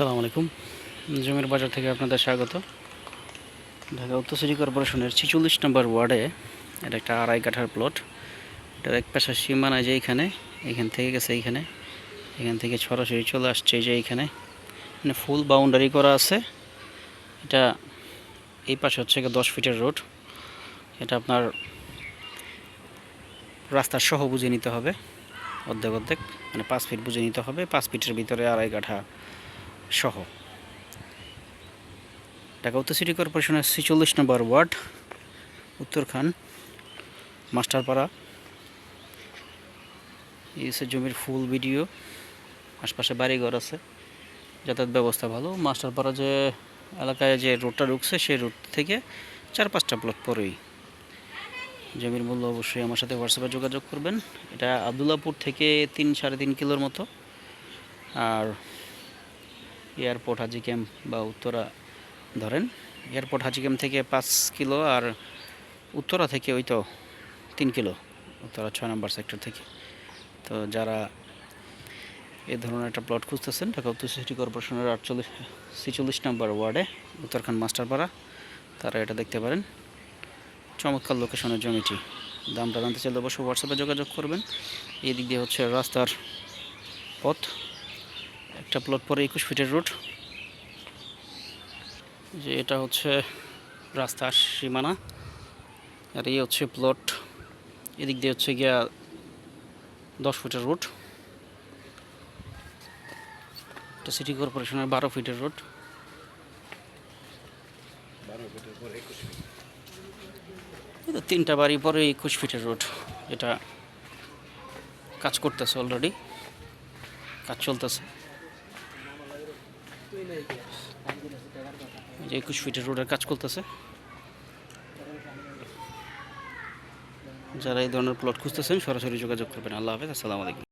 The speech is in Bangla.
আসসালামু আলাইকুম। জমির বাজার থেকে আপনাদের স্বাগত। ঢাকা উত্তর সিটি কর্পোরেশনের 46 নম্বর ওয়ার্ডে এটা একটা আড়াই কাঠার প্লট। এটার এক পাশের সীমানায় যে এখান থেকে গেছে এখান থেকে সরাসরি চলে আসছে যে এইখানে মানে ফুল বাউন্ডারি করা আছে। এটা এই পাশে হচ্ছে 10 ফিটের রোড। এটা আপনার রাস্তার সহ বুঝে নিতে হবে, অর্ধেক অর্ধেক মানে 5 ফিট বুঝে নিতে হবে। 5 ফিটের ভিতরে আড়াই কাঠা সহ। ঢাকা উত্তর সিটি কর্পোরেশনের 46 নম্বর ওয়ার্ড, উত্তরখান, মাস্টারপাড়া। এই হচ্ছে জমির ফুল ভিডিও। আশপাশে বাড়িঘর আছে, যাতায়াত ব্যবস্থা ভালো। মাস্টারপাড়া যে এলাকায় যে রোডটা ঢুকছে সেই রোড থেকে 4-5টা প্লট পরেই। জমির মূল্য অবশ্যই আমার সাথে হোয়াটসঅ্যাপে যোগাযোগ করবেন। এটা আবদুল্লাপুর থেকে 3-3.5 কিলোর মতো। আর এয়ারপোর্ট হাজি ক্যাম্প বা উত্তরা ধরেন, এয়ারপোর্ট হাজি ক্যাম্প থেকে 5 কিলো, আর উত্তরা থেকে ওই তো 3 কিলো, উত্তরা 6 নম্বর সেক্টর থেকে। তো যারা এই ধরনের একটা প্লট খুঁজতেছেন ঢাকা উত্তর সিটি কর্পোরেশনের 46 নম্বর ওয়ার্ডে, উত্তরখান মাস্টারপাড়া, তারা এটা দেখতে পারেন। চমৎকার লোকেশনের জমিটি। দামটা জানতে চাইলে অবশ্যই হোয়াটসঅ্যাপে যোগাযোগ করবেন। এই দিক দিয়ে হচ্ছে রাস্তার পথ। একটা প্লট পরে 21 ফিটের রোড। যে এটা হচ্ছে রাস্তার সীমানা, আর এই হচ্ছে প্লট। এদিক দিয়ে হচ্ছে গিয়া 10 ফিটের রোড। এটা সিটি কর্পোরেশনের 12 ফিটের রোড। 3টা বাড়ি পরে 21 ফিটের রোড। এটা কাজ করতেছে, অলরেডি কাজ চলতেছে। 21 ফিটের রোডের কাজ করতেছে। যারা এই ধরনের প্লট খুঁজতেছেন সরাসরি যোগাযোগ করবেন। আল্লাহ হাফেজ, আসসালামু আলাইকুম।